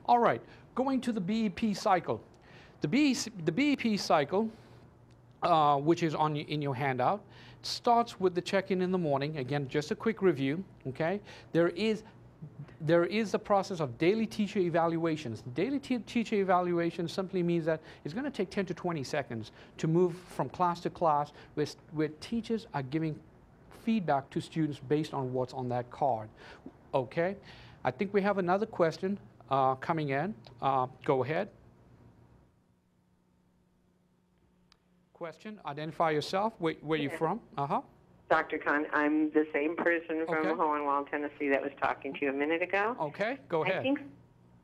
All right, going to the BEP cycle. The BEP cycle, which is in your handout, starts with the check-in in the morning. Again, just a quick review, okay? There is the process of daily teacher evaluations. Daily teacher evaluation simply means that it's going to take 10 to 20 seconds to move from class to class where teachers are giving feedback to students based on what's on that card. Okay? I think we have another question coming in. Go ahead. Question, identify yourself, where you're from. Dr. Khan, I'm the same person from Hohenwald, Tennessee that was talking to you a minute ago. Okay, go ahead.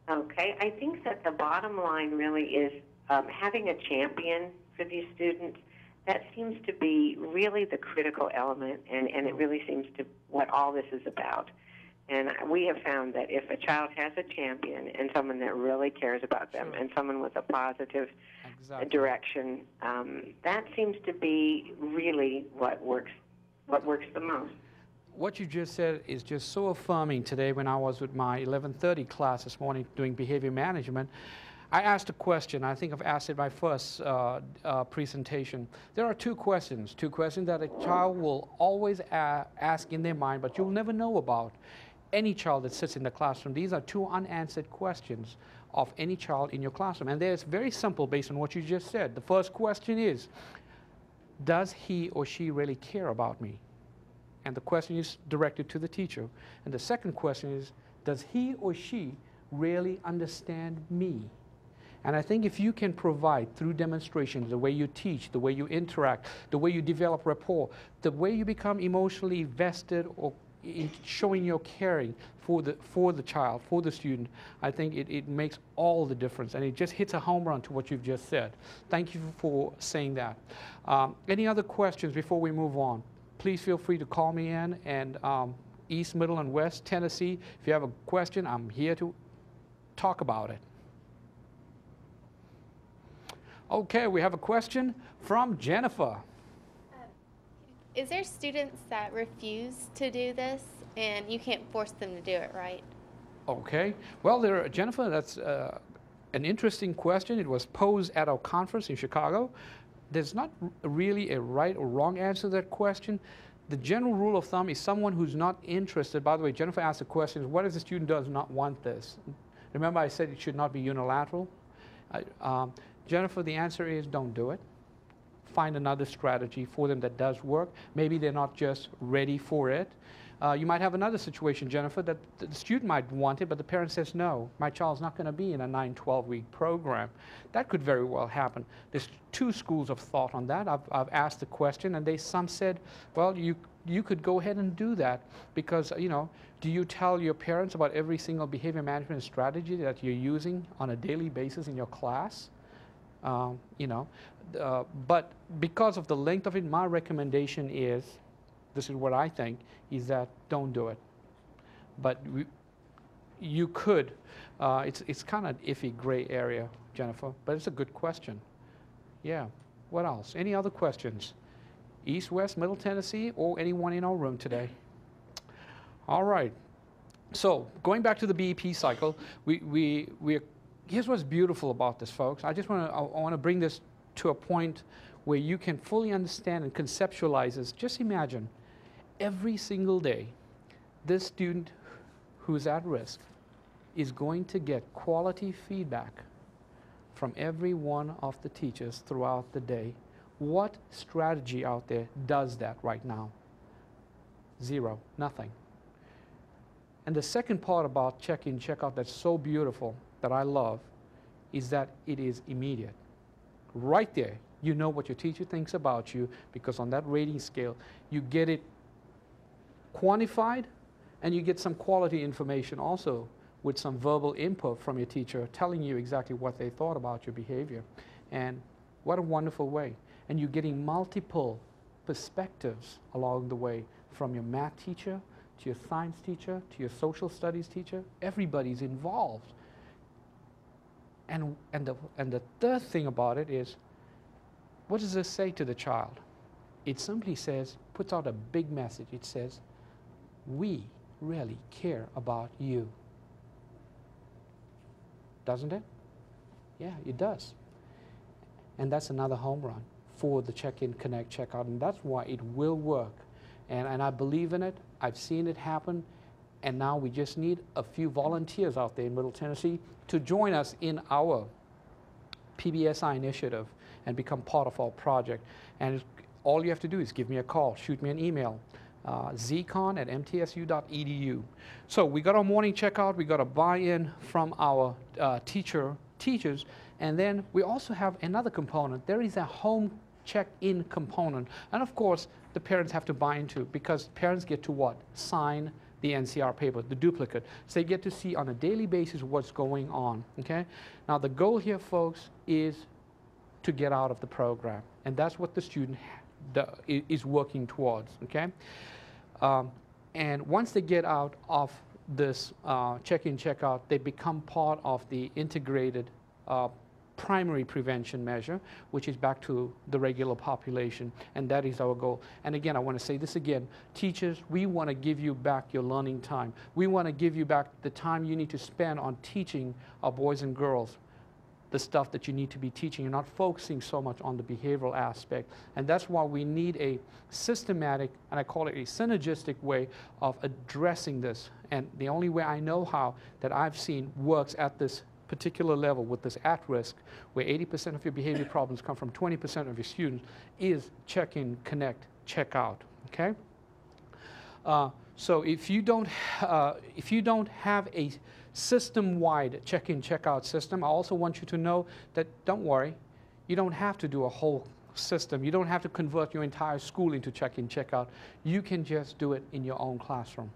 I think that the bottom line really is having a champion for these students. That seems to be really the critical element, and it really seems to what all this is about. And we have found that if a child has a champion and someone that really cares about them and someone with a positive direction, that seems to be really what works the most. What you just said is just so affirming. Today when I was with my 11:30 class this morning doing behavior management, I asked a question. I think I've asked it in my first presentation. There are two questions that a child will always ask in their mind, but you'll never know about any child that sits in the classroom. These are two unanswered questions of any child in your classroom. And it's very simple based on what you just said. The first question is, does he or she really care about me? And the question is directed to the teacher. And the second question is, does he or she really understand me? And I think if you can provide through demonstrations, the way you teach, the way you interact, the way you develop rapport, the way you become emotionally vested or in showing your caring for the child, for the student, I think it makes all the difference, and it just hits a home run to what you've just said. Thank you for saying that. Any other questions before we move on? Please feel free to call me in, and East, Middle, and West Tennessee, if you have a question, I'm here to talk about it. Okay, we have a question from Jennifer. Is there students that refuse to do this, and you can't force them to do it, right? Okay. Well, Jennifer, that's an interesting question. It was posed at our conference in Chicago. There's not really a right or wrong answer to that question. The general rule of thumb is someone who's not interested. By the way, Jennifer asked the question, what if the student does not want this? Remember I said it should not be unilateral? Jennifer, the answer is don't do it. Find another strategy for them that does work. Maybe they're not just ready for it. You might have another situation, Jennifer, that the student might want it, but the parent says, no, my child's not going to be in a 9-12-week program. That could very well happen. There's two schools of thought on that. I've asked the question, and some said, well, you could go ahead and do that because, do you tell your parents about every single behavior management strategy that you're using on a daily basis in your class? But because of the length of it, my recommendation is, this is what I think, is that don't do it. But you could. It's kind of iffy gray area, Jennifer, but it's a good question. Yeah. What else? Any other questions? East, West, Middle Tennessee, or anyone in our room today? All right. So going back to the BEP cycle, here's what's beautiful about this, folks. I want to bring this to a point where you can fully understand and conceptualize this. Just imagine every single day this student who's at risk is going to get quality feedback from every one of the teachers throughout the day. What strategy out there does that right now? Zero, nothing. And the second part about check-in, check-out that's so beautiful, that I love, is that it is immediate. Right there, you know what your teacher thinks about you, because on that rating scale, you get it quantified, and you get some quality information also with some verbal input from your teacher telling you exactly what they thought about your behavior. And what a wonderful way. And you're getting multiple perspectives along the way, from your math teacher to your science teacher to your social studies teacher. Everybody's involved. And the third thing about it is, what does this say to the child? It simply says, puts out a big message. It says, we really care about you. doesn't it? Yeah, it does. And that's another home run for the check-in, connect, check-out, and that's why it will work. And I believe in it. I've seen it happen, and now we just need a few volunteers out there in Middle Tennessee to join us in our PBSI initiative and become part of our project. And all you have to do is give me a call, shoot me an email, zcon@mtsu.edu. So we got our morning checkout, we got a buy-in from our teachers, and then we also have another component. There is a home check-in component, and of course the parents have to buy into, because parents get to what? Sign the NCR paper, the duplicate. So they get to see on a daily basis what's going on, okay? Now the goal here, folks, is to get out of the program, and that's what the student is working towards, okay? And once they get out of this check-in, check-out, they become part of the integrated primary prevention measure, which is back to the regular population, and that is our goal. And again, I want to say this again, teachers, we want to give you back your learning time. We want to give you back the time you need to spend on teaching our boys and girls the stuff that you need to be teaching. You're not focusing so much on the behavioral aspect, and that's why we need a systematic, and I call it a synergistic way of addressing this. And the only way I know how that I've seen works at this particular level with this at-risk, where 80% of your behavior problems come from 20% of your students, is check-in, connect, check out, okay? So if you don't have a system-wide check-in, check-out system, I also want you to know that, don't worry, you don't have to do a whole system. You don't have to convert your entire school into check-in, check-out. You can just do it in your own classroom.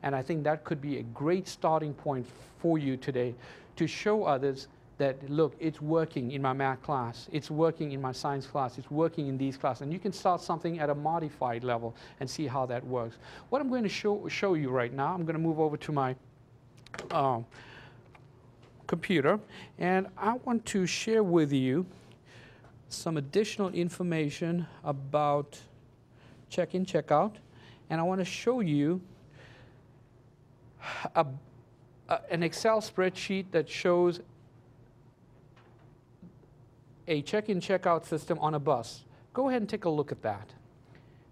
And I think that could be a great starting point for you today, to show others that, look, it's working in my math class, it's working in my science class, it's working in these classes. And you can start something at a modified level and see how that works. What I'm going to show you right now, I'm going to move over to my computer, and I want to share with you some additional information about check-in, check-out, and I want to show you an Excel spreadsheet that shows a check-in, check-out system on a bus. Go ahead and take a look at that.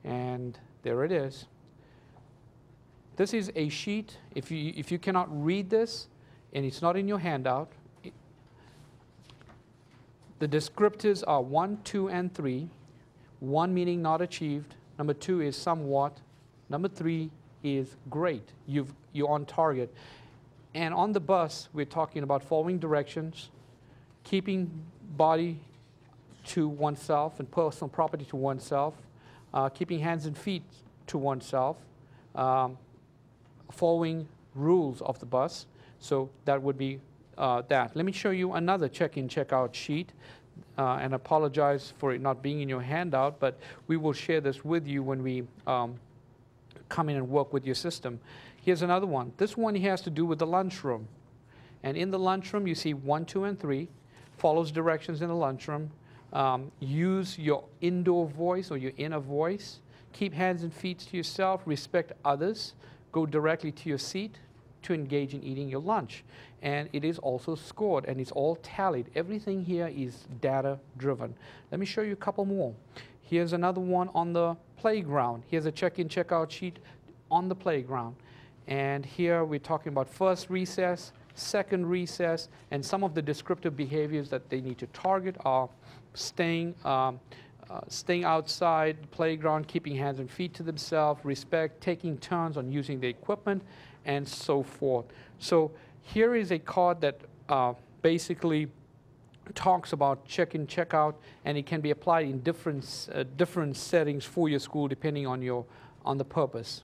And there it is. This is a sheet. If you cannot read this, and it's not in your handout, the descriptives are 1, 2, and 3. 1 meaning not achieved. Number 2 is somewhat. Number 3 is great. You're on target. And on the bus, we're talking about following directions, keeping body to oneself and personal property to oneself, keeping hands and feet to oneself, following rules of the bus. So that would be that. Let me show you another check-in, check-out sheet. And apologize for it not being in your handout, but we will share this with you when we come in and work with your system. Here's another one. This one has to do with the lunchroom. And in the lunchroom, you see 1, 2, and 3. Follows directions in the lunchroom. Use your indoor voice or your inner voice. Keep hands and feet to yourself. Respect others. Go directly to your seat to engage in eating your lunch. And it is also scored, and it's all tallied. Everything here is data-driven. Let me show you a couple more. Here's another one on the playground. Here's a check-in, check-out sheet on the playground. And here we're talking about first recess, second recess, and some of the descriptive behaviors that they need to target are staying outside the playground, keeping hands and feet to themselves, respect, taking turns on using the equipment, and so forth. So here is a card that basically talks about check-in, check-out, and it can be applied in different settings for your school depending on the purpose.